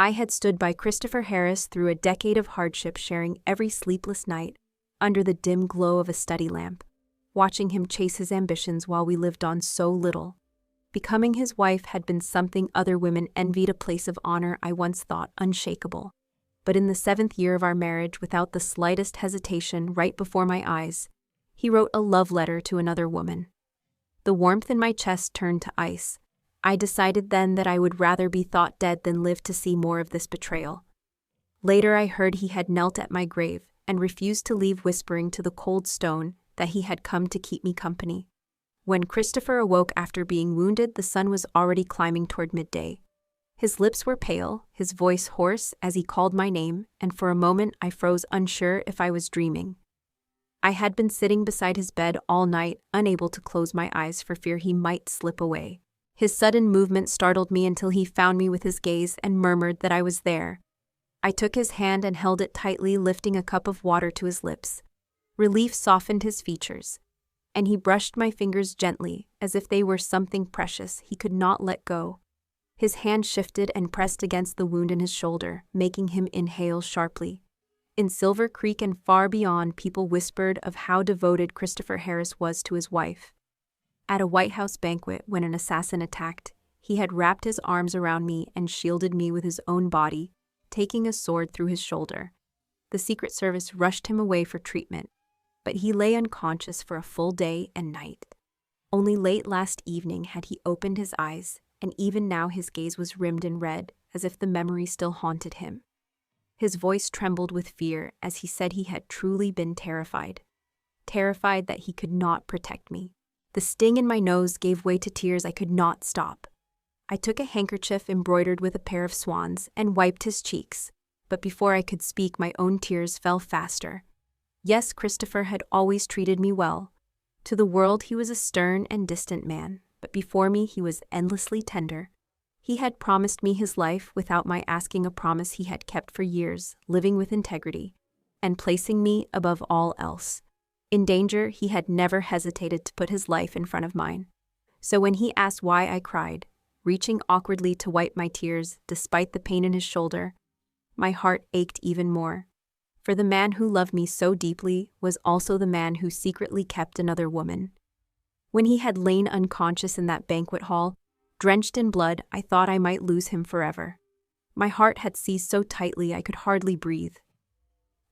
I had stood by Christopher Harris through a decade of hardship, sharing every sleepless night under the dim glow of a study lamp, watching him chase his ambitions while we lived on so little. Becoming his wife had been something other women envied, a place of honor I once thought unshakable. But in the 7th year of our marriage, without the slightest hesitation, right before my eyes, he wrote a love letter to another woman. The warmth in my chest turned to ice. I decided then that I would rather be thought dead than live to see more of this betrayal. Later I heard he had knelt at my grave and refused to leave, whispering to the cold stone that he had come to keep me company. When Christopher awoke after being wounded, the sun was already climbing toward midday. His lips were pale, his voice hoarse as he called my name, and for a moment I froze, unsure if I was dreaming. I had been sitting beside his bed all night, unable to close my eyes for fear he might slip away. His sudden movement startled me until he found me with his gaze and murmured that I was there. I took his hand and held it tightly, lifting a cup of water to his lips. Relief softened his features, and he brushed my fingers gently, as if they were something precious he could not let go. His hand shifted and pressed against the wound in his shoulder, making him inhale sharply. In Silver Creek and far beyond, people whispered of how devoted Christopher Harris was to his wife. At a White House banquet, when an assassin attacked, he had wrapped his arms around me and shielded me with his own body, taking a sword through his shoulder. The Secret Service rushed him away for treatment, but he lay unconscious for a full day and night. Only late last evening had he opened his eyes, and even now his gaze was rimmed in red, as if the memory still haunted him. His voice trembled with fear as he said he had truly been terrified. Terrified that he could not protect me. The sting in my nose gave way to tears I could not stop. I took a handkerchief embroidered with a pair of swans and wiped his cheeks, but before I could speak, my own tears fell faster. Yes, Christopher had always treated me well. To the world he was a stern and distant man, but before me he was endlessly tender. He had promised me his life without my asking, a promise he had kept for years, living with integrity, and placing me above all else. In danger, he had never hesitated to put his life in front of mine. So when he asked why I cried, reaching awkwardly to wipe my tears despite the pain in his shoulder, my heart ached even more. For the man who loved me so deeply was also the man who secretly kept another woman. When he had lain unconscious in that banquet hall, drenched in blood, I thought I might lose him forever. My heart had seized so tightly I could hardly breathe.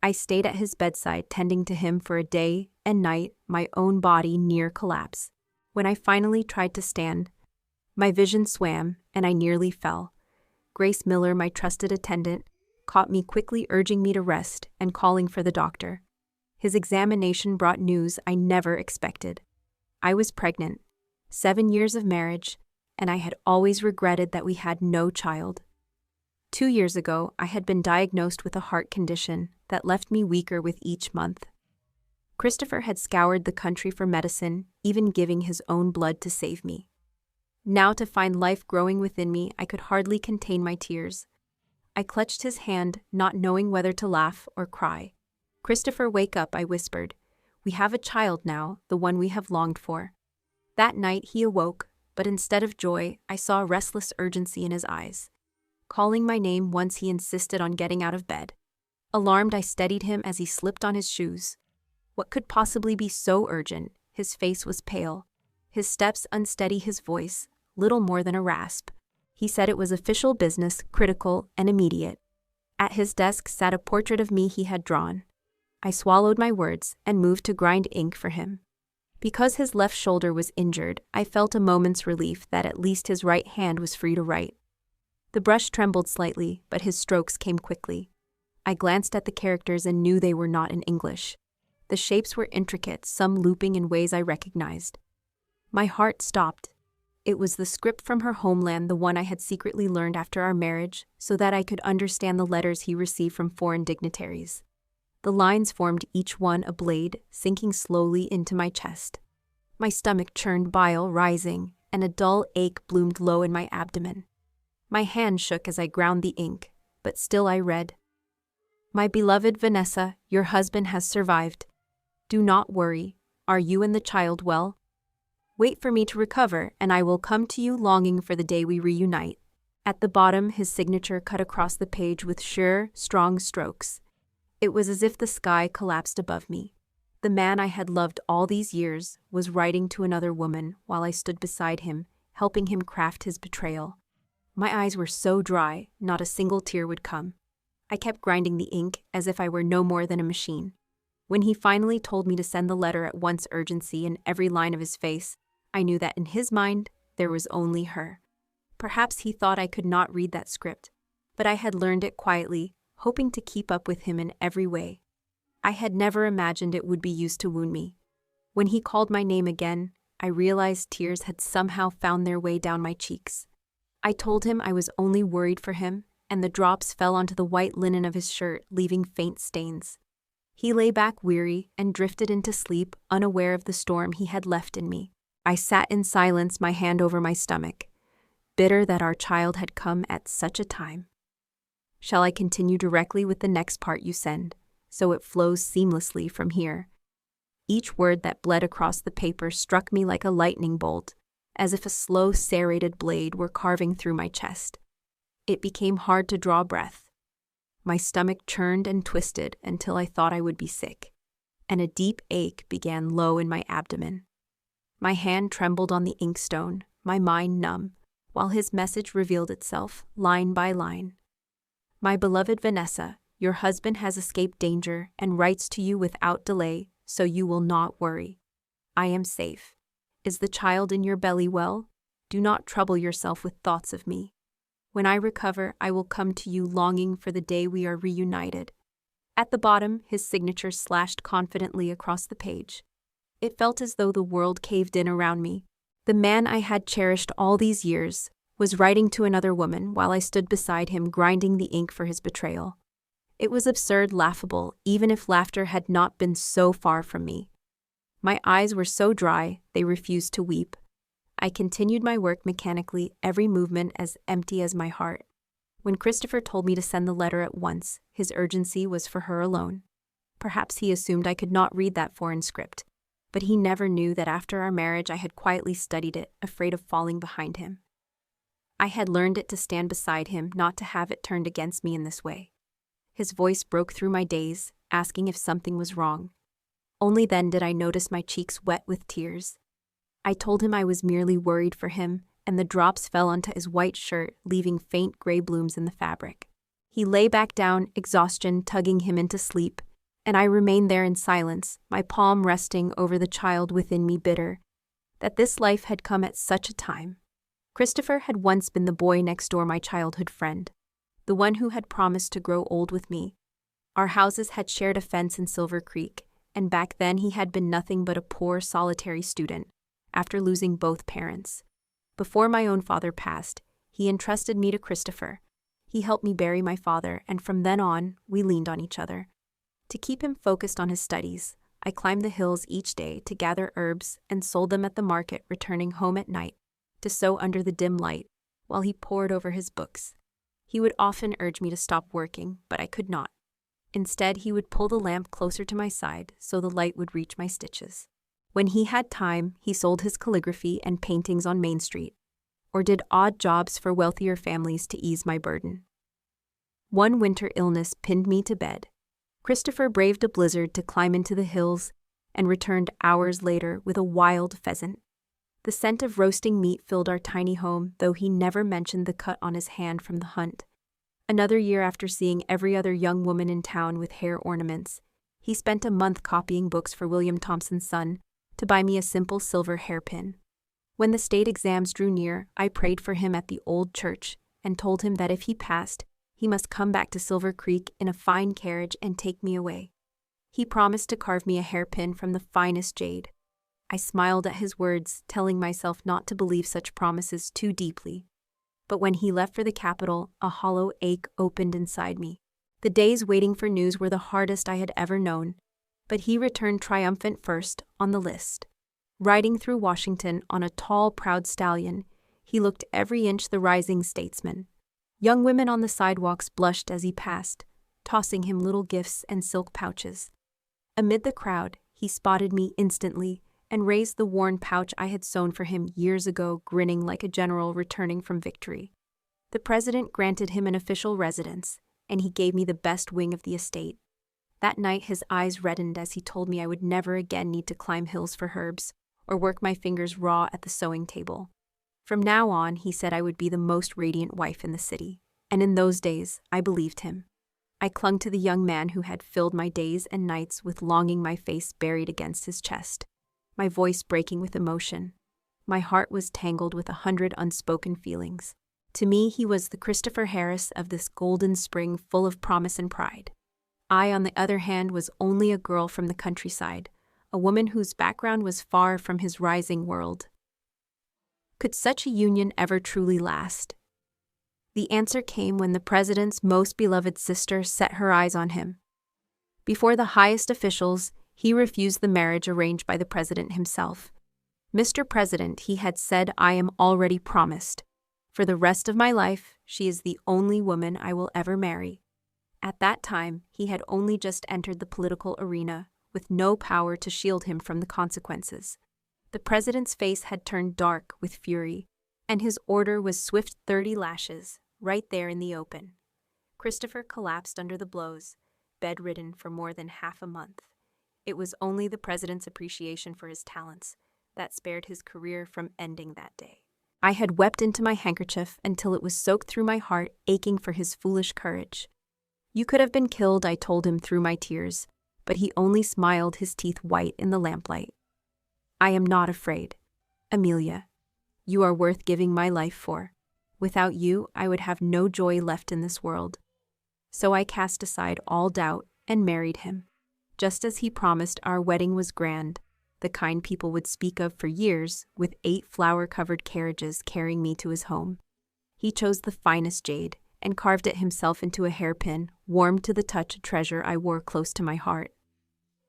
I stayed at his bedside, tending to him for a day and night, my own body near collapse. When I finally tried to stand, my vision swam and I nearly fell. Grace Miller, my trusted attendant, caught me quickly, urging me to rest and calling for the doctor. His examination brought news I never expected. I was pregnant, 7 years of marriage, and I had always regretted that we had no child. 2 years ago, I had been diagnosed with a heart condition that left me weaker with each month. Christopher had scoured the country for medicine, even giving his own blood to save me. Now, to find life growing within me, I could hardly contain my tears. I clutched his hand, not knowing whether to laugh or cry. "Christopher, wake up," I whispered. "We have a child now, the one we have longed for." That night he awoke, but instead of joy, I saw restless urgency in his eyes. Calling my name once, he insisted on getting out of bed. Alarmed, I steadied him as he slipped on his shoes. What could possibly be so urgent? His face was pale, his steps unsteady, his voice little more than a rasp. He said it was official business, critical and immediate. At his desk sat a portrait of me he had drawn. I swallowed my words and moved to grind ink for him. Because his left shoulder was injured, I felt a moment's relief that at least his right hand was free to write. The brush trembled slightly, but his strokes came quickly. I glanced at the characters and knew they were not in English. The shapes were intricate, some looping in ways I recognized. My heart stopped. It was the script from her homeland, the one I had secretly learned after our marriage, so that I could understand the letters he received from foreign dignitaries. The lines formed each one a blade, sinking slowly into my chest. My stomach churned, bile rising, and a dull ache bloomed low in my abdomen. My hand shook as I ground the ink, but still I read. "My beloved Vanessa, your husband has survived. Do not worry. Are you and the child well? Wait for me to recover, and I will come to you, longing for the day we reunite. At the bottom, his signature cut across the page with sure, strong strokes. It was as if the sky collapsed above me. The man I had loved all these years was writing to another woman while I stood beside him, helping him craft his betrayal. My eyes were so dry, not a single tear would come. I kept grinding the ink as if I were no more than a machine. When he finally told me to send the letter at once, urgency in every line of his face, I knew that in his mind, there was only her. Perhaps he thought I could not read that script, but I had learned it quietly, hoping to keep up with him in every way. I had never imagined it would be used to wound me. When he called my name again, I realized tears had somehow found their way down my cheeks. I told him I was only worried for him, and the drops fell onto the white linen of his shirt, leaving faint stains. He lay back weary and drifted into sleep, unaware of the storm he had left in me. I sat in silence, my hand over my stomach, bitter that our child had come at such a time. Shall I continue directly with the next part you send, so it flows seamlessly from here? Each word that bled across the paper struck me like a lightning bolt, as if a slow serrated blade were carving through my chest. It became hard to draw breath. My stomach churned and twisted until I thought I would be sick, and a deep ache began low in my abdomen. My hand trembled on the inkstone, my mind numb, while his message revealed itself, line by line. My beloved Vanessa, your husband has escaped danger and writes to you without delay, so you will not worry. I am safe. Is the child in your belly well? Do not trouble yourself with thoughts of me. When I recover, I will come to you longing for the day we are reunited. At the bottom, his signature slashed confidently across the page. It felt as though the world caved in around me. The man I had cherished all these years was writing to another woman while I stood beside him grinding the ink for his betrayal. It was absurd, laughable, even if laughter had not been so far from me. My eyes were so dry, they refused to weep. I continued my work mechanically, every movement as empty as my heart. When Christopher told me to send the letter at once, his urgency was for her alone. Perhaps he assumed I could not read that foreign script, but he never knew that after our marriage I had quietly studied it, afraid of falling behind him. I had learned it to stand beside him, not to have it turned against me in this way. His voice broke through my daze, asking if something was wrong. Only then did I notice my cheeks wet with tears. I told him I was merely worried for him, and the drops fell onto his white shirt, leaving faint gray blooms in the fabric. He lay back down, exhaustion tugging him into sleep, and I remained there in silence, my palm resting over the child within me, bitter that this life had come at such a time. Christopher had once been the boy next door, my childhood friend, the one who had promised to grow old with me. Our houses had shared a fence in Silver Creek, and back then he had been nothing but a poor, solitary student, after losing both parents. Before my own father passed, he entrusted me to Christopher. He helped me bury my father, and from then on, we leaned on each other. To keep him focused on his studies, I climbed the hills each day to gather herbs and sold them at the market, returning home at night to sew under the dim light while he pored over his books. He would often urge me to stop working, but I could not. Instead, he would pull the lamp closer to my side so the light would reach my stitches. When he had time, he sold his calligraphy and paintings on Main Street, or did odd jobs for wealthier families to ease my burden. One winter illness pinned me to bed. Christopher braved a blizzard to climb into the hills and returned hours later with a wild pheasant. The scent of roasting meat filled our tiny home, though he never mentioned the cut on his hand from the hunt. Another year after seeing every other young woman in town with hair ornaments, he spent a month copying books for William Thompson's son to buy me a simple silver hairpin. When the state exams drew near, I prayed for him at the old church and told him that if he passed, he must come back to Silver Creek in a fine carriage and take me away. He promised to carve me a hairpin from the finest jade. I smiled at his words, telling myself not to believe such promises too deeply. But when he left for the capital, a hollow ache opened inside me. The days waiting for news were the hardest I had ever known, but he returned triumphant first on the list. Riding through Washington on a tall, proud stallion, he looked every inch the rising statesman. Young women on the sidewalks blushed as he passed, tossing him little gifts and silk pouches. Amid the crowd, he spotted me instantly and raised the worn pouch I had sewn for him years ago, grinning like a general returning from victory. The president granted him an official residence, and he gave me the best wing of the estate. That night his eyes reddened as he told me I would never again need to climb hills for herbs or work my fingers raw at the sewing table. From now on, he said I would be the most radiant wife in the city, and in those days I believed him. I clung to the young man who had filled my days and nights with longing, my face buried against his chest, my voice breaking with emotion. My heart was tangled with 100 unspoken feelings. To me, he was the Christopher Harris of this golden spring full of promise and pride. I, on the other hand, was only a girl from the countryside, a woman whose background was far from his rising world. Could such a union ever truly last? The answer came when the president's most beloved sister set her eyes on him. Before the highest officials, he refused the marriage arranged by the president himself. "Mr. President," he had said, "I am already promised. For the rest of my life, she is the only woman I will ever marry." At that time, he had only just entered the political arena, with no power to shield him from the consequences. The president's face had turned dark with fury, and his order was swift 30 lashes, right there in the open. Christopher collapsed under the blows, bedridden for more than half a month. It was only the president's appreciation for his talents that spared his career from ending that day. I had wept into my handkerchief until it was soaked through my heart, aching for his foolish courage. "You could have been killed," I told him through my tears, but he only smiled, his teeth white in the lamplight. "I am not afraid. Amelia, you are worth giving my life for. Without you, I would have no joy left in this world." So I cast aside all doubt and married him. Just as he promised, our wedding was grand, the kind people would speak of for years, with 8 flower-covered carriages carrying me to his home. He chose the finest jade and carved it himself into a hairpin, warmed to the touch, a treasure I wore close to my heart.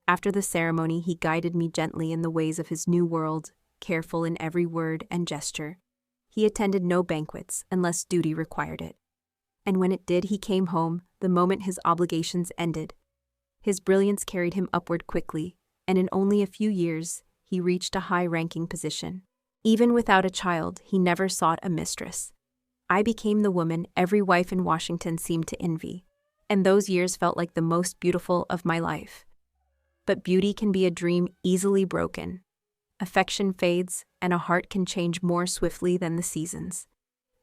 After the ceremony, he guided me gently in the ways of his new world, careful in every word and gesture. He attended no banquets unless duty required it. And when it did, he came home the moment his obligations ended. His brilliance carried him upward quickly, and in only a few years, he reached a high-ranking position. Even without a child, he never sought a mistress. I became the woman every wife in Washington seemed to envy, and those years felt like the most beautiful of my life. But beauty can be a dream easily broken. Affection fades, and a heart can change more swiftly than the seasons.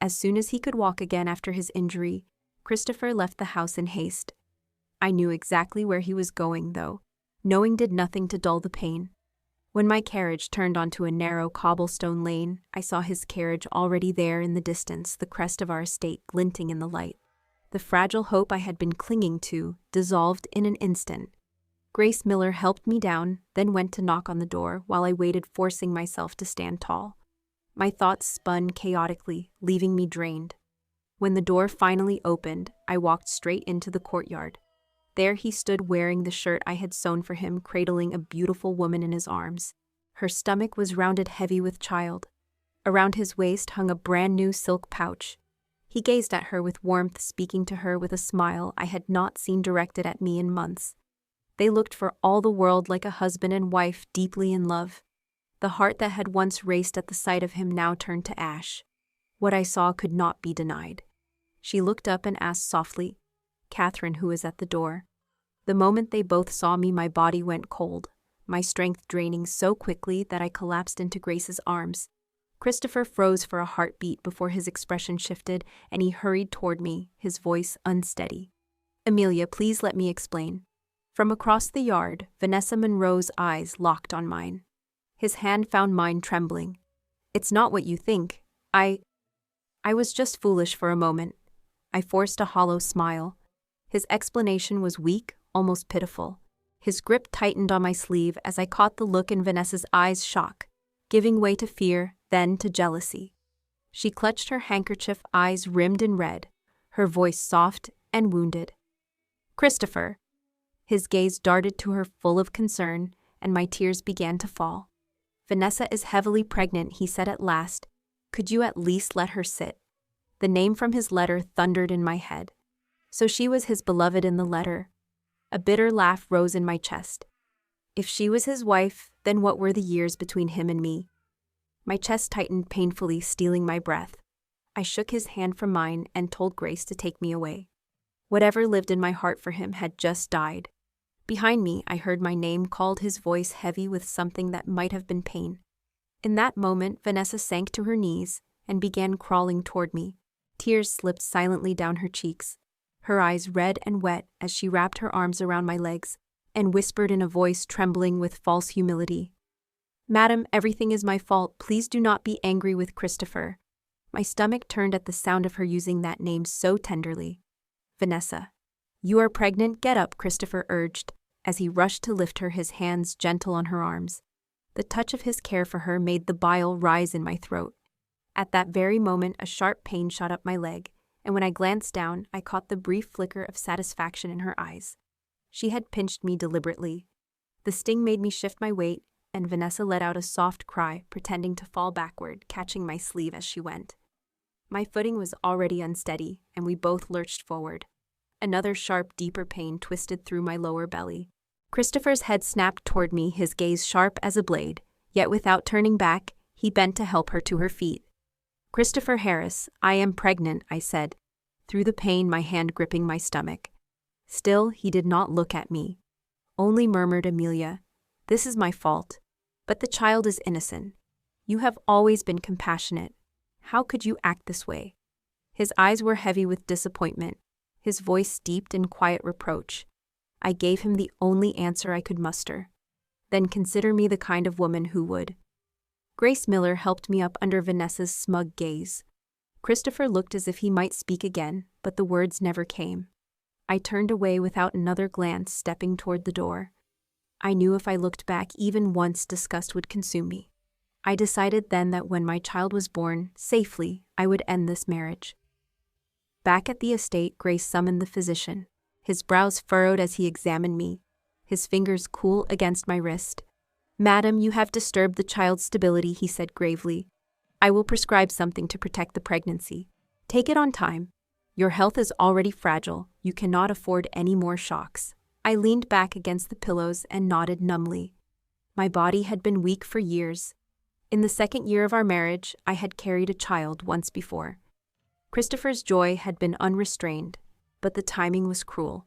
As soon as he could walk again after his injury, Christopher left the house in haste. I knew exactly where he was going, though. Knowing did nothing to dull the pain. When my carriage turned onto a narrow cobblestone lane, I saw his carriage already there in the distance, the crest of our estate glinting in the light. The fragile hope I had been clinging to dissolved in an instant. Grace Miller helped me down, then went to knock on the door while I waited, forcing myself to stand tall. My thoughts spun chaotically, leaving me drained. When the door finally opened, I walked straight into the courtyard. There he stood wearing the shirt I had sewn for him, cradling a beautiful woman in his arms. Her stomach was rounded, heavy with child. Around his waist hung a brand-new silk pouch. He gazed at her with warmth, speaking to her with a smile I had not seen directed at me in months. They looked for all the world like a husband and wife deeply in love. The heart that had once raced at the sight of him now turned to ash. What I saw could not be denied. She looked up and asked softly, "Catherine, who is at the door?" The moment they both saw me, my body went cold, my strength draining so quickly that I collapsed into Grace's arms. Christopher froze for a heartbeat before his expression shifted, and he hurried toward me, his voice unsteady. "Amelia, please let me explain." From across the yard, Vanessa Monroe's eyes locked on mine. His hand found mine, trembling. "It's not what you think. I was just foolish for a moment." I forced a hollow smile. His explanation was weak, almost pitiful. His grip tightened on my sleeve as I caught the look in Vanessa's eyes, shock, giving way to fear, then to jealousy. She clutched her handkerchief, eyes rimmed in red, her voice soft and wounded. "Christopher." His gaze darted to her, full of concern, and my tears began to fall. "Vanessa is heavily pregnant," he said at last. "Could you at least let her sit?" The name from his letter thundered in my head. So she was his beloved in the letter. A bitter laugh rose in my chest. If she was his wife, then what were the years between him and me? My chest tightened painfully, stealing my breath. I shook his hand from mine and told Grace to take me away. Whatever lived in my heart for him had just died. Behind me, I heard my name called, his voice heavy with something that might have been pain. In that moment, Vanessa sank to her knees and began crawling toward me. Tears slipped silently down her cheeks, her eyes red and wet as she wrapped her arms around my legs and whispered in a voice trembling with false humility, "Madam, everything is my fault. Please do not be angry with Christopher." My stomach turned at the sound of her using that name so tenderly. "Vanessa, you are pregnant. Get up," Christopher urged, as he rushed to lift her, his hands gentle on her arms. The touch of his care for her made the bile rise in my throat. At that very moment, a sharp pain shot up my leg, and when I glanced down, I caught the brief flicker of satisfaction in her eyes. She had pinched me deliberately. The sting made me shift my weight, and Vanessa let out a soft cry, pretending to fall backward, catching my sleeve as she went. My footing was already unsteady, and we both lurched forward. Another sharp, deeper pain twisted through my lower belly. Christopher's head snapped toward me, his gaze sharp as a blade, yet without turning back, he bent to help her to her feet. "Christopher Harris, I am pregnant," I said, through the pain, my hand gripping my stomach. Still, he did not look at me. Only murmured, "Amelia, this is my fault. But the child is innocent. You have always been compassionate. How could you act this way?" His eyes were heavy with disappointment, his voice steeped in quiet reproach. I gave him the only answer I could muster. "Then consider me the kind of woman who would." Grace Miller helped me up under Vanessa's smug gaze. Christopher looked as if he might speak again, but the words never came. I turned away without another glance, stepping toward the door. I knew if I looked back even once, disgust would consume me. I decided then that when my child was born, safely, I would end this marriage. Back at the estate, Grace summoned the physician. His brows furrowed as he examined me, his fingers cool against my wrist. "Madam, you have disturbed the child's stability," he said gravely. "I will prescribe something to protect the pregnancy. Take it on time. Your health is already fragile. You cannot afford any more shocks." I leaned back against the pillows and nodded numbly. My body had been weak for years. In the second year of our marriage, I had carried a child once before. Christopher's joy had been unrestrained, but the timing was cruel.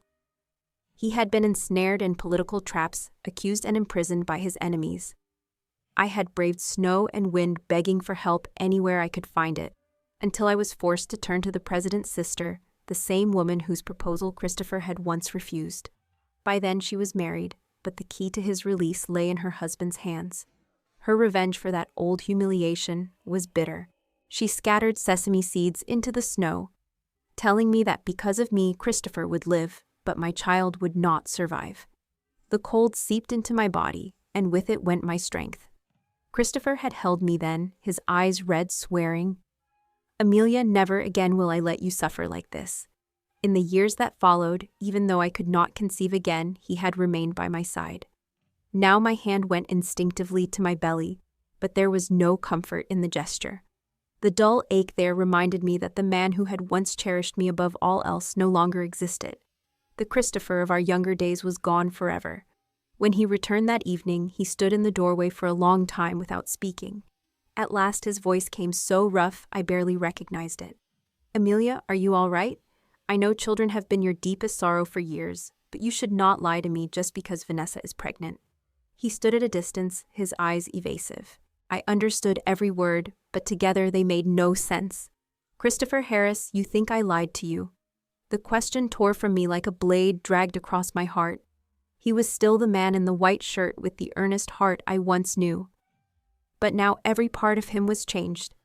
He had been ensnared in political traps, accused and imprisoned by his enemies. I had braved snow and wind, begging for help anywhere I could find it, until I was forced to turn to the president's sister, the same woman whose proposal Christopher had once refused. By then she was married, but the key to his release lay in her husband's hands. Her revenge for that old humiliation was bitter. She scattered sesame seeds into the snow, telling me that because of me, Christopher would live, but my child would not survive. The cold seeped into my body, and with it went my strength. Christopher had held me then, his eyes red, swearing, "Amelia, never again will I let you suffer like this." In the years that followed, even though I could not conceive again, he had remained by my side. Now my hand went instinctively to my belly, but there was no comfort in the gesture. The dull ache there reminded me that the man who had once cherished me above all else no longer existed. The Christopher of our younger days was gone forever. When he returned that evening, he stood in the doorway for a long time without speaking. At last his voice came so rough I barely recognized it. "Amelia, are you all right? I know children have been your deepest sorrow for years, but you should not lie to me just because Vanessa is pregnant." He stood at a distance, his eyes evasive. I understood every word, but together they made no sense. "Christopher Harris, you think I lied to you." The question tore from me like a blade dragged across my heart. He was still the man in the white shirt with the earnest heart I once knew. But now every part of him was changed.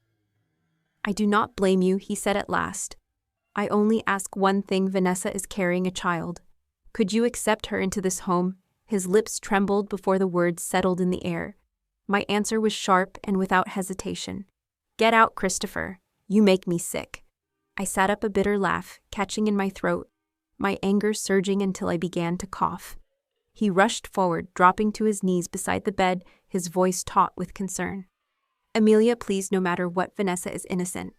"I do not blame you," he said at last. "I only ask one thing. Vanessa is carrying a child. Could you accept her into this home?" His lips trembled before the words settled in the air. My answer was sharp and without hesitation. "Get out, Christopher. You make me sick." I sat up, a bitter laugh catching in my throat, my anger surging until I began to cough. He rushed forward, dropping to his knees beside the bed, his voice taut with concern. "Amelia, please, no matter what, Vanessa is innocent.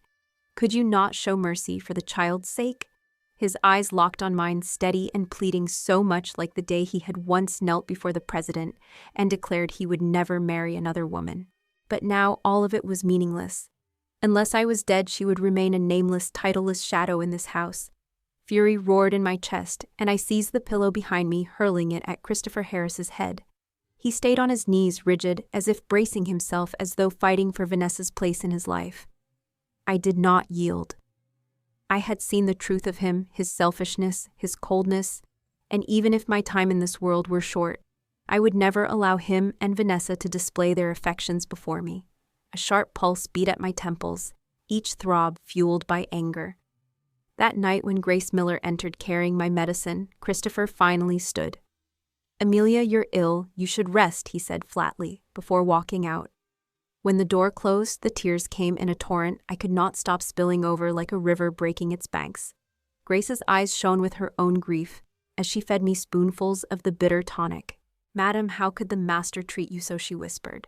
Could you not show mercy for the child's sake?" His eyes locked on mine, steady and pleading, so much like the day he had once knelt before the president and declared he would never marry another woman. But now all of it was meaningless. Unless I was dead, she would remain a nameless, titleless shadow in this house. Fury roared in my chest, and I seized the pillow behind me, hurling it at Christopher Harris's head. He stayed on his knees, rigid, as if bracing himself, as though fighting for Vanessa's place in his life. I did not yield. I had seen the truth of him, his selfishness, his coldness, and even if my time in this world were short, I would never allow him and Vanessa to display their affections before me. A sharp pulse beat at my temples, each throb fueled by anger. That night when Grace Miller entered carrying my medicine, Christopher finally stood. "Amelia, you're ill, you should rest," he said flatly, before walking out. When the door closed, the tears came in a torrent I could not stop spilling over like a river breaking its banks. Grace's eyes shone with her own grief as she fed me spoonfuls of the bitter tonic. "Madam, how could the master treat you so?" she whispered.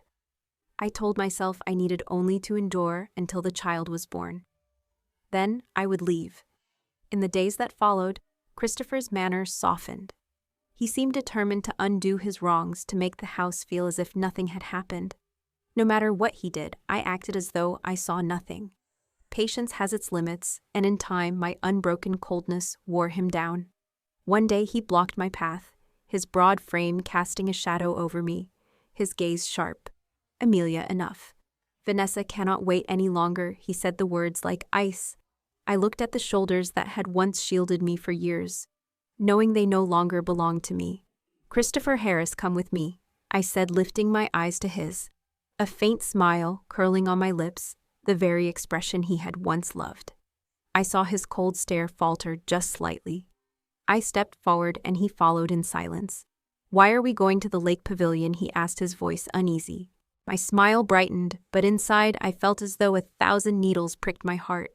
I told myself I needed only to endure until the child was born. Then I would leave. In the days that followed, Christopher's manner softened. He seemed determined to undo his wrongs, to make the house feel as if nothing had happened. No matter what he did, I acted as though I saw nothing. Patience has its limits, and in time my unbroken coldness wore him down. One day he blocked my path, his broad frame casting a shadow over me, his gaze sharp. "Amelia, enough. Vanessa cannot wait any longer," he said the words like ice. I looked at the shoulders that had once shielded me for years, knowing they no longer belonged to me. "Christopher Harris, come with me," I said, lifting my eyes to his. A faint smile curling on my lips, the very expression he had once loved. I saw his cold stare falter just slightly. I stepped forward and he followed in silence. "Why are we going to the lake pavilion?" he asked, his voice uneasy. My smile brightened, but inside I felt as though 1,000 needles pricked my heart.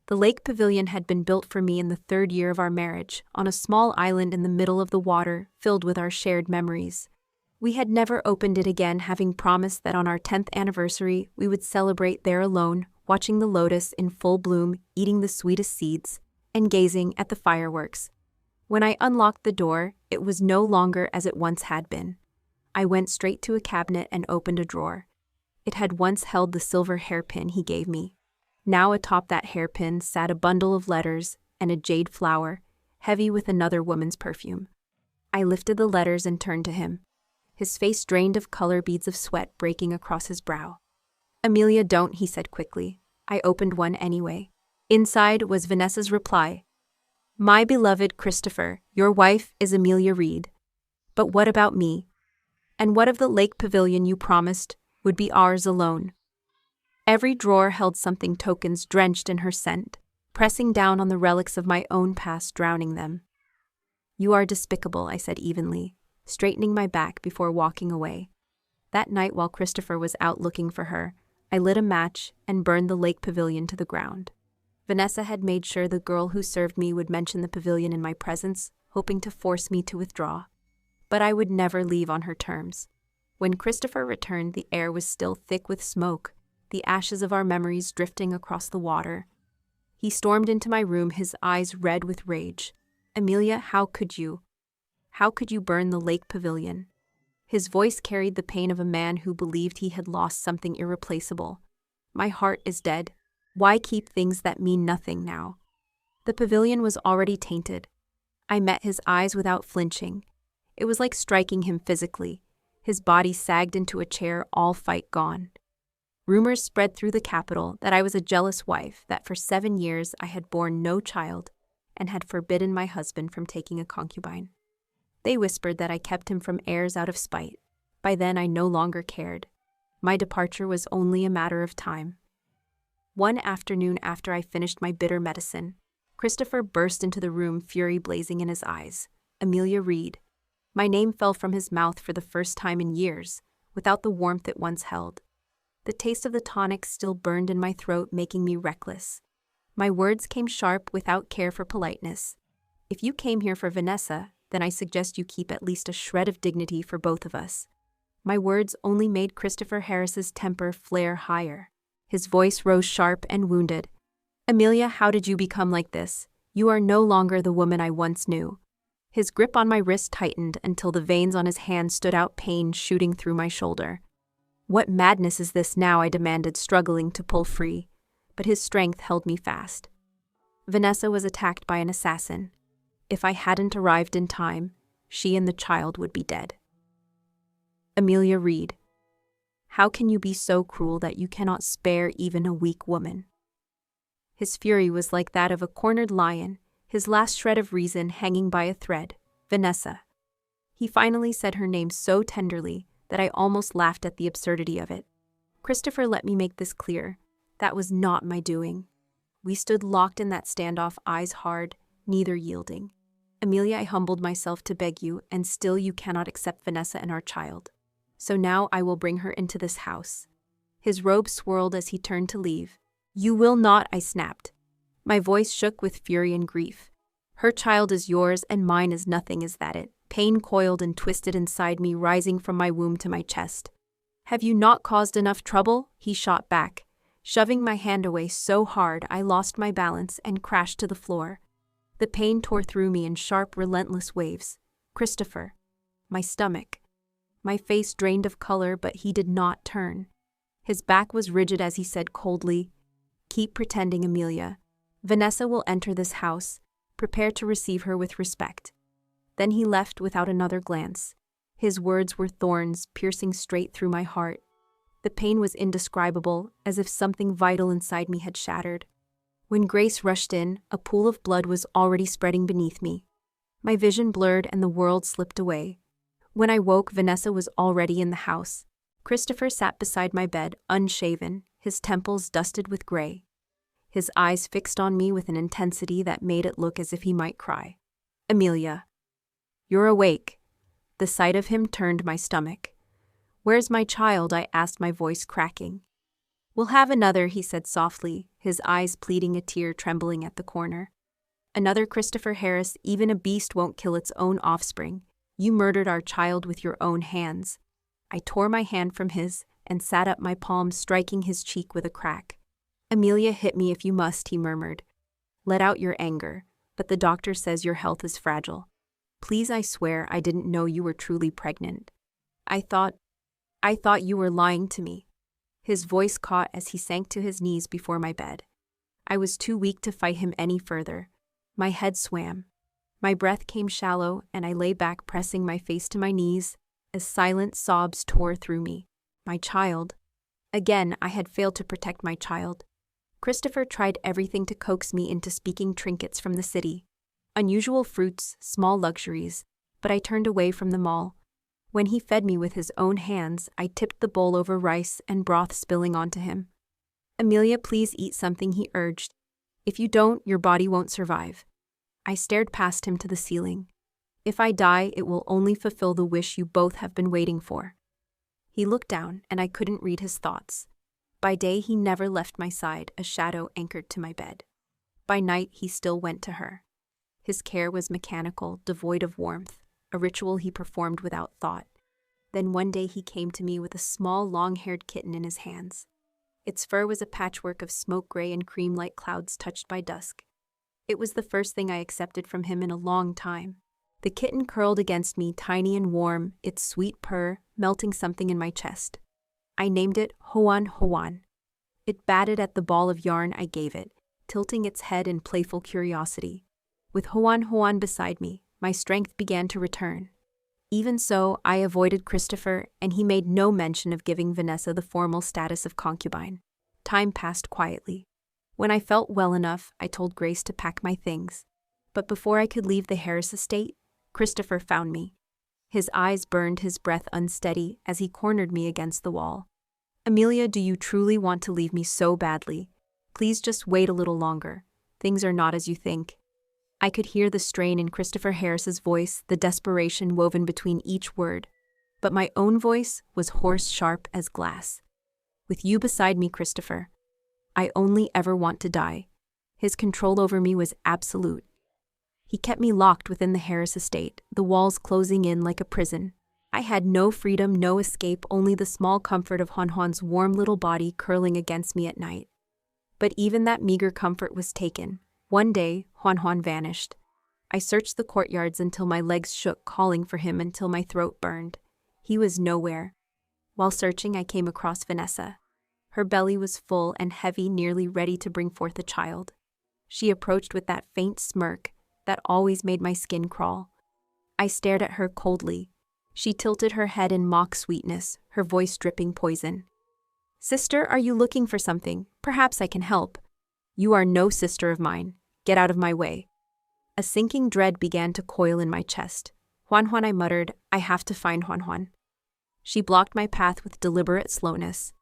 The lake pavilion had been built for me in the 3rd year of our marriage, on a small island in the middle of the water, filled with our shared memories. We had never opened it again, having promised that on our 10th anniversary we would celebrate there alone, watching the lotus in full bloom, eating the sweetest seeds, and gazing at the fireworks. When I unlocked the door, it was no longer as it once had been. I went straight to a cabinet and opened a drawer. It had once held the silver hairpin he gave me. Now atop that hairpin sat a bundle of letters and a jade flower, heavy with another woman's perfume. I lifted the letters and turned to him. His face drained of color, beads of sweat breaking across his brow. "Amelia, don't," he said quickly. I opened one anyway. Inside was Vanessa's reply. "My beloved Christopher, your wife is Amelia Reed. But what about me? And what of the lake pavilion you promised would be ours alone?" Every drawer held something, tokens drenched in her scent, pressing down on the relics of my own past, drowning them. "You are despicable," I said evenly, straightening my back before walking away. That night, while Christopher was out looking for her, I lit a match and burned the lake pavilion to the ground. Vanessa had made sure the girl who served me would mention the pavilion in my presence, hoping to force me to withdraw. But I would never leave on her terms. When Christopher returned, the air was still thick with smoke, the ashes of our memories drifting across the water. He stormed into my room, his eyes red with rage. "Amelia, how could you? How could you burn the lake pavilion?" His voice carried the pain of a man who believed he had lost something irreplaceable. "My heart is dead. Why keep things that mean nothing now?" The pavilion was already tainted. I met his eyes without flinching. It was like striking him physically. His body sagged into a chair, all fight gone. Rumors spread through the capital that I was a jealous wife, that for 7 years I had borne no child and had forbidden my husband from taking a concubine. They whispered that I kept him from heirs out of spite. By then I no longer cared. My departure was only a matter of time. One afternoon after I finished my bitter medicine, Christopher burst into the room, fury blazing in his eyes. "Amelia Reed." My name fell from his mouth for the first time in years, without the warmth it once held. The taste of the tonic still burned in my throat, making me reckless. My words came sharp, without care for politeness. "If you came here for Vanessa, then I suggest you keep at least a shred of dignity for both of us." My words only made Christopher Harris's temper flare higher. His voice rose sharp and wounded. "Amelia, how did you become like this? You are no longer the woman I once knew." His grip on my wrist tightened until the veins on his hand stood out, pain shooting through my shoulder. "What madness is this now?" I demanded, struggling to pull free. but his strength held me fast. Vanessa was attacked by an assassin. If I hadn't arrived in time, she and the child would be dead. Amelia Reed. How can you be so cruel that you cannot spare even a weak woman? His fury was like that of a cornered lion, his last shred of reason hanging by a thread. Vanessa. He finally said her name so tenderly that I almost laughed at the absurdity of it. Christopher, let me make this clear. That was not my doing. We stood locked in that standoff, eyes hard, neither yielding. Amelia, I humbled myself to beg you, and still you cannot accept Vanessa and our child. So now I will bring her into this house. His robe swirled as he turned to leave. You will not, I snapped. My voice shook with fury and grief. Her child is yours and mine is nothing, is that it? Pain coiled and twisted inside me, rising from my womb to my chest. Have you not caused enough trouble? He shot back, shoving my hand away so hard I lost my balance and crashed to the floor. The pain tore through me in sharp, relentless waves. Christopher. My stomach. My face drained of color, but he did not turn. His back was rigid as he said coldly, Keep pretending, Amelia. Vanessa will enter this house. Prepare to receive her with respect. Then he left without another glance. His words were thorns piercing straight through my heart. The pain was indescribable, as if something vital inside me had shattered. When Grace rushed in, a pool of blood was already spreading beneath me. My vision blurred and the world slipped away. When I woke, Vanessa was already in the house. Christopher sat beside my bed, unshaven, his temples dusted with gray. His eyes fixed on me with an intensity that made it look as if he might cry. Amelia. You're awake. The sight of him turned my stomach. Where's my child? I asked, my voice cracking. We'll have another, he said softly, his eyes pleading, a tear trembling at the corner. Another, Christopher Harris. Even a beast won't kill its own offspring. You murdered our child with your own hands. I tore my hand from his and sat up, my palm striking his cheek with a crack. Amelia, hit me if you must, he murmured. Let out your anger, but the doctor says your health is fragile. Please, I swear I didn't know you were truly pregnant. I thought you were lying to me. His voice caught as he sank to his knees before my bed. I was too weak to fight him any further. My head swam. My breath came shallow, and I lay back, pressing my face to my knees, as silent sobs tore through me. My child. Again, I had failed to protect my child. Christopher tried everything to coax me into speaking trinkets from the city. Unusual fruits, small luxuries, but I turned away from them all. When he fed me with his own hands, I tipped the bowl over rice and broth spilling onto him. Amelia, please eat something, he urged. If you don't, your body won't survive. I stared past him to the ceiling. If I die, it will only fulfill the wish you both have been waiting for. He looked down, and I couldn't read his thoughts. By day, he never left my side, a shadow anchored to my bed. By night, he still went to her. His care was mechanical, devoid of warmth, a ritual he performed without thought. Then one day he came to me with a small, long-haired kitten in his hands. Its fur was a patchwork of smoke gray and cream like clouds touched by dusk. It was the first thing I accepted from him in a long time. The kitten curled against me, tiny and warm, its sweet purr melting something in my chest. I named it Hoan Hoan. It batted at the ball of yarn I gave it, tilting its head in playful curiosity. With Hoan Hoan beside me, my strength began to return. Even so, I avoided Christopher, and he made no mention of giving Vanessa the formal status of concubine. Time passed quietly. When I felt well enough, I told Grace to pack my things. But before I could leave the Harris estate, Christopher found me. His eyes burned, his breath unsteady, as he cornered me against the wall. Amelia, do you truly want to leave me so badly? Please just wait a little longer. Things are not as you think. I could hear the strain in Christopher Harris's voice, the desperation woven between each word. But my own voice was hoarse, sharp as glass. With you beside me, Christopher, I only ever want to die. His control over me was absolute. He kept me locked within the Harris estate, the walls closing in like a prison. I had no freedom, no escape, only the small comfort of Hoan Hoan's warm little body curling against me at night. But even that meager comfort was taken. One day, Hoan Hoan vanished. I searched the courtyards until my legs shook, calling for him until my throat burned. He was nowhere. While searching, I came across Vanessa. Her belly was full and heavy, nearly ready to bring forth a child. She approached with that faint smirk that always made my skin crawl. I stared at her coldly. She tilted her head in mock sweetness, her voice dripping poison. "Sister, are you looking for something? Perhaps I can help." "You are no sister of mine. Get out of my way." A sinking dread began to coil in my chest. "Juan Juan," I muttered, "I have to find Juan Juan." She blocked my path with deliberate slowness.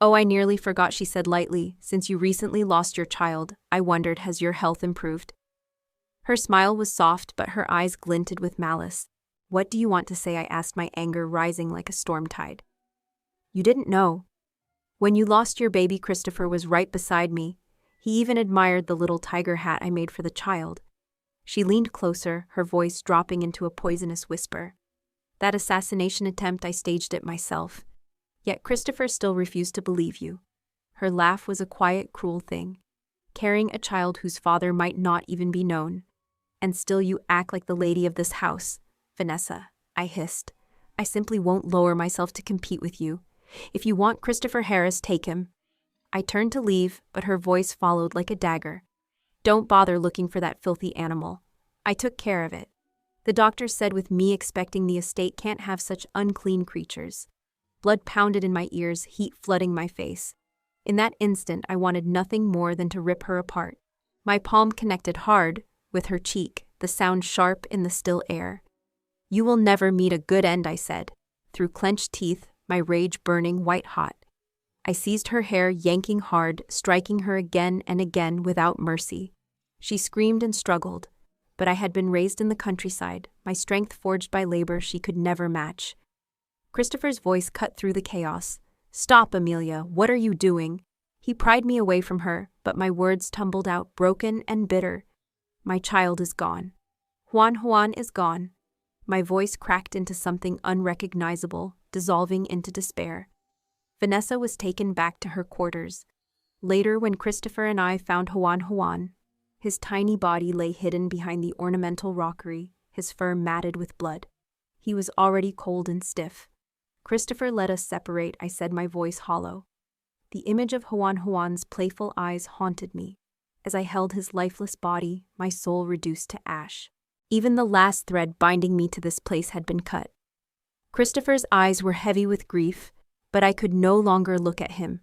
"Oh, I nearly forgot," she said lightly. "Since you recently lost your child, I wondered, has your health improved?" Her smile was soft, but her eyes glinted with malice. "What do you want to say?" I asked, my anger rising like a storm tide. "You didn't know. When you lost your baby, Christopher was right beside me. He even admired the little tiger hat I made for the child." She leaned closer, her voice dropping into a poisonous whisper. "That assassination attempt, I staged it myself. Yet Christopher still refused to believe you." Her laugh was a quiet, cruel thing. "Carrying a child whose father might not even be known. And still you act like the lady of this house." "Vanessa," I hissed, "I simply won't lower myself to compete with you. If you want Christopher Harris, take him." I turned to leave, but her voice followed like a dagger. "Don't bother looking for that filthy animal. I took care of it. The doctor said with me expecting the estate can't have such unclean creatures." Blood pounded in my ears, heat flooding my face. In that instant, I wanted nothing more than to rip her apart. My palm connected hard with her cheek, the sound sharp in the still air. "You will never meet a good end," I said, through clenched teeth, my rage burning white-hot. I seized her hair, yanking hard, striking her again and again without mercy. She screamed and struggled, but I had been raised in the countryside, my strength forged by labor she could never match. Christopher's voice cut through the chaos. "Stop, Amelia, what are you doing?" He pried me away from her, but my words tumbled out broken and bitter. "My child is gone. Juan Juan is gone." My voice cracked into something unrecognizable, dissolving into despair. Vanessa was taken back to her quarters. Later, when Christopher and I found Juan Juan, his tiny body lay hidden behind the ornamental rockery, his fur matted with blood. He was already cold and stiff. "Christopher, let us separate," I said, my voice hollow. The image of Juan Juan's playful eyes haunted me. As I held his lifeless body, my soul reduced to ash. Even the last thread binding me to this place had been cut. Christopher's eyes were heavy with grief, but I could no longer look at him.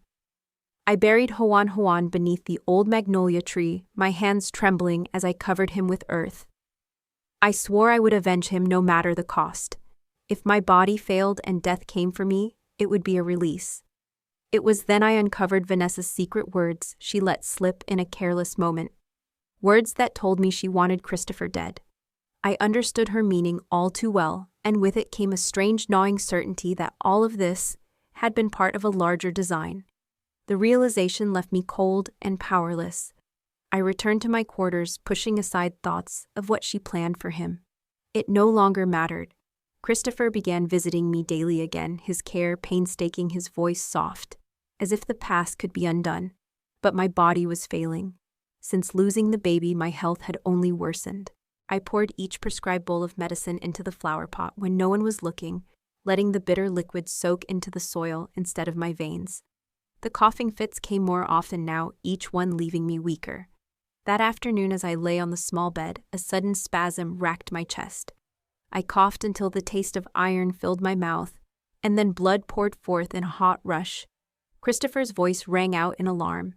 I buried Juan Juan beneath the old magnolia tree, my hands trembling as I covered him with earth. I swore I would avenge him no matter the cost. If my body failed and death came for me, it would be a release. It was then I uncovered Vanessa's secret words she let slip in a careless moment. Words that told me she wanted Christopher dead. I understood her meaning all too well, and with it came a strange gnawing certainty that all of this had been part of a larger design. The realization left me cold and powerless. I returned to my quarters, pushing aside thoughts of what she planned for him. It no longer mattered. Christopher began visiting me daily again, his care painstaking, his voice soft, as if the past could be undone. But my body was failing. Since losing the baby, my health had only worsened. I poured each prescribed bowl of medicine into the flower pot when no one was looking, letting the bitter liquid soak into the soil instead of my veins. The coughing fits came more often now, each one leaving me weaker. That afternoon, as I lay on the small bed, a sudden spasm racked my chest. I coughed until the taste of iron filled my mouth, and then blood poured forth in a hot rush. Christopher's voice rang out in alarm.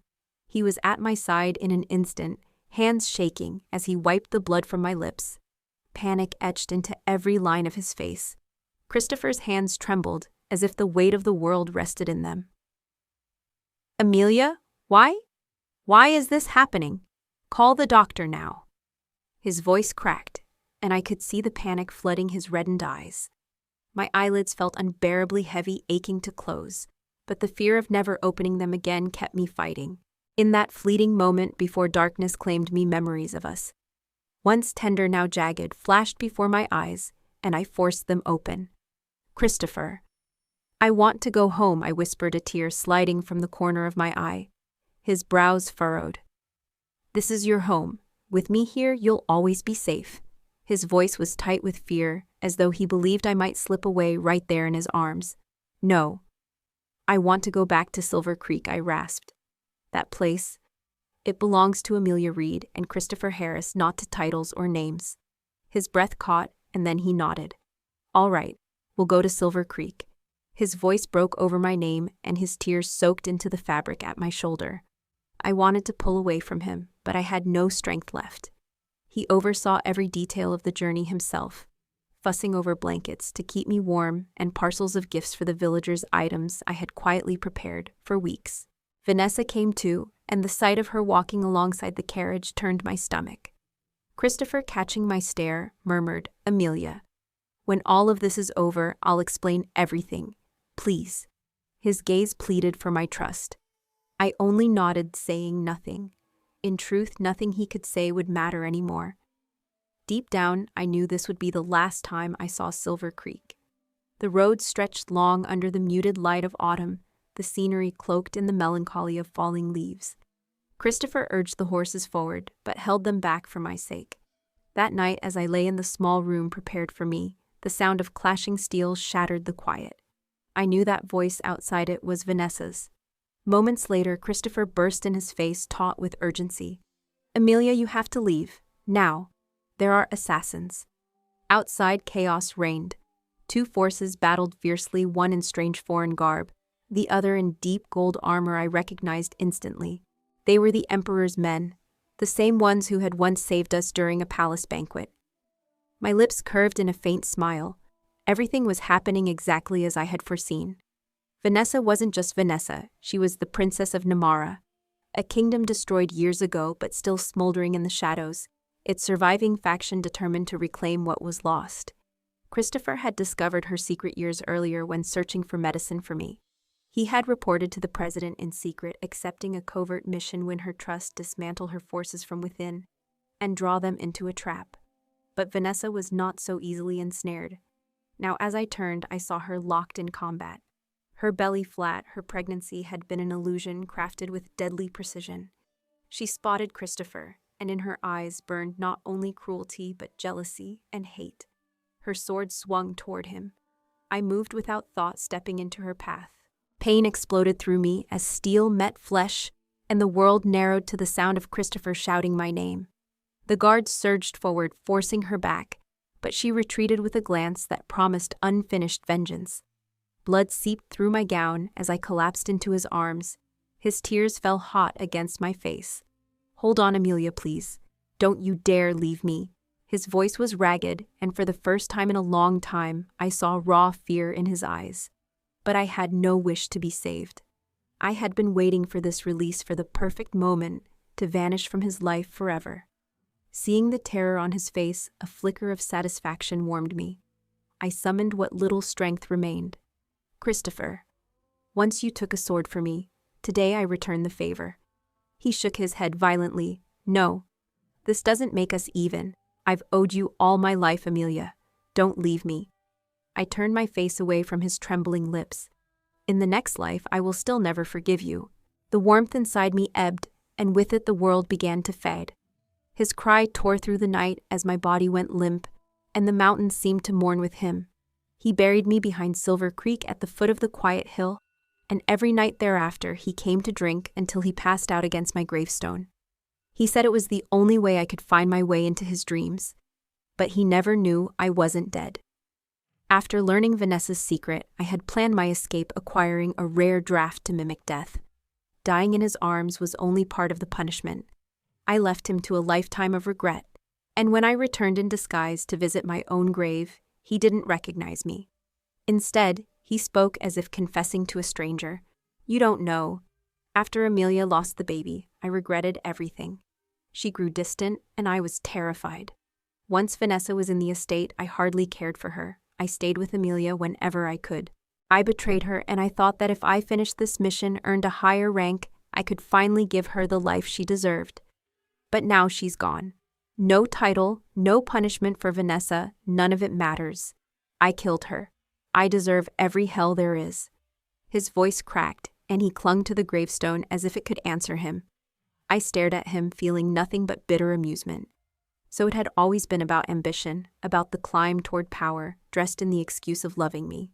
He was at my side in an instant, hands shaking as he wiped the blood from my lips. Panic etched into every line of his face. Christopher's hands trembled, as if the weight of the world rested in them. "Amelia, why? Why is this happening? Call the doctor now." His voice cracked, and I could see the panic flooding his reddened eyes. My eyelids felt unbearably heavy, aching to close, but the fear of never opening them again kept me fighting. In that fleeting moment before darkness claimed me, memories of us, once tender, now jagged, flashed before my eyes, and I forced them open. "Christopher." "I want to go home," I whispered, a tear sliding from the corner of my eye. His brows furrowed. "This is your home. With me here, you'll always be safe." His voice was tight with fear, as though he believed I might slip away right there in his arms. "No." I want to go back to Silver Creek, I rasped. That place, it belongs to Amelia Reed and Christopher Harris, not to titles or names. His breath caught, and then he nodded. All right, we'll go to Silver Creek. His voice broke over my name, and his tears soaked into the fabric at my shoulder. I wanted to pull away from him, but I had no strength left. He oversaw every detail of the journey himself, fussing over blankets to keep me warm and parcels of gifts for the villagers' items I had quietly prepared for weeks. Vanessa came too, and the sight of her walking alongside the carriage turned my stomach. Christopher, catching my stare, murmured, "Amelia, when all of this is over, I'll explain everything. Please." His gaze pleaded for my trust. I only nodded, saying nothing. In truth, nothing he could say would matter anymore. Deep down, I knew this would be the last time I saw Silver Creek. The road stretched long under the muted light of autumn, the scenery cloaked in the melancholy of falling leaves. Christopher urged the horses forward, but held them back for my sake. That night, as I lay in the small room prepared for me, the sound of clashing steel shattered the quiet. I knew that voice outside it was Vanessa's. Moments later, Christopher burst in his face, taut with urgency. "Amelia, you have to leave. Now. There are assassins." Outside, chaos reigned. Two forces battled fiercely, one in strange foreign garb, the other in deep gold armor I recognized instantly. They were the Emperor's men, the same ones who had once saved us during a palace banquet. My lips curved in a faint smile. Everything was happening exactly as I had foreseen. Vanessa wasn't just Vanessa, she was the Princess of Namara, a kingdom destroyed years ago but still smoldering in the shadows, its surviving faction determined to reclaim what was lost. Christopher had discovered her secret years earlier when searching for medicine for me. He had reported to the president in secret, accepting a covert mission win her trust, dismantle her forces from within, and draw them into a trap. But Vanessa was not so easily ensnared. Now as I turned, I saw her locked in combat. Her belly flat, her pregnancy had been an illusion crafted with deadly precision. She spotted Christopher, and in her eyes burned not only cruelty but jealousy and hate. Her sword swung toward him. I moved without thought, stepping into her path. Pain exploded through me as steel met flesh, and the world narrowed to the sound of Christopher shouting my name. The guards surged forward, forcing her back, but she retreated with a glance that promised unfinished vengeance. Blood seeped through my gown as I collapsed into his arms. His tears fell hot against my face. "Hold on, Amelia, please. Don't you dare leave me." His voice was ragged, and for the first time in a long time, I saw raw fear in his eyes. But I had no wish to be saved. I had been waiting for this release, for the perfect moment to vanish from his life forever. Seeing the terror on his face, a flicker of satisfaction warmed me. I summoned what little strength remained. "Christopher, once you took a sword for me. Today I return the favor." He shook his head violently. "No, this doesn't make us even. I've owed you all my life, Amelia. Don't leave me." I turned my face away from his trembling lips. "In the next life, I will still never forgive you." The warmth inside me ebbed, and with it the world began to fade. His cry tore through the night as my body went limp, and the mountains seemed to mourn with him. He buried me behind Silver Creek at the foot of the quiet hill, and every night thereafter he came to drink until he passed out against my gravestone. He said it was the only way I could find my way into his dreams, but he never knew I wasn't dead. After learning Vanessa's secret, I had planned my escape, acquiring a rare draft to mimic death. Dying in his arms was only part of the punishment. I left him to a lifetime of regret, and when I returned in disguise to visit my own grave, he didn't recognize me. Instead, he spoke as if confessing to a stranger. "You don't know. After Amelia lost the baby, I regretted everything. She grew distant, and I was terrified. Once Vanessa was in the estate, I hardly cared for her. I stayed with Amelia whenever I could. I betrayed her, and I thought that if I finished this mission, earned a higher rank, I could finally give her the life she deserved. But now she's gone. No title, no punishment for Vanessa, none of it matters. I killed her. I deserve every hell there is." His voice cracked, and he clung to the gravestone as if it could answer him. I stared at him, feeling nothing but bitter amusement. So it had always been about ambition, about the climb toward power, dressed in the excuse of loving me.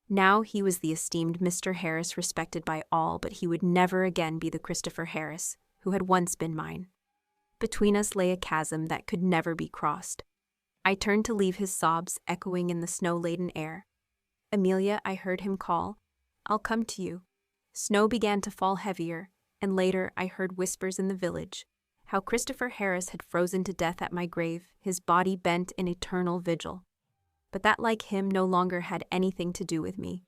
Now he was the esteemed Mr. Harris, respected by all, but he would never again be the Christopher Harris who had once been mine. Between us lay a chasm that could never be crossed. I turned to leave, his sobs echoing in the snow-laden air. "Amelia," I heard him call, "I'll come to you." Snow began to fall heavier, and later I heard whispers in the village, how Christopher Harris had frozen to death at my grave, his body bent in eternal vigil. But that, like him, no longer had anything to do with me.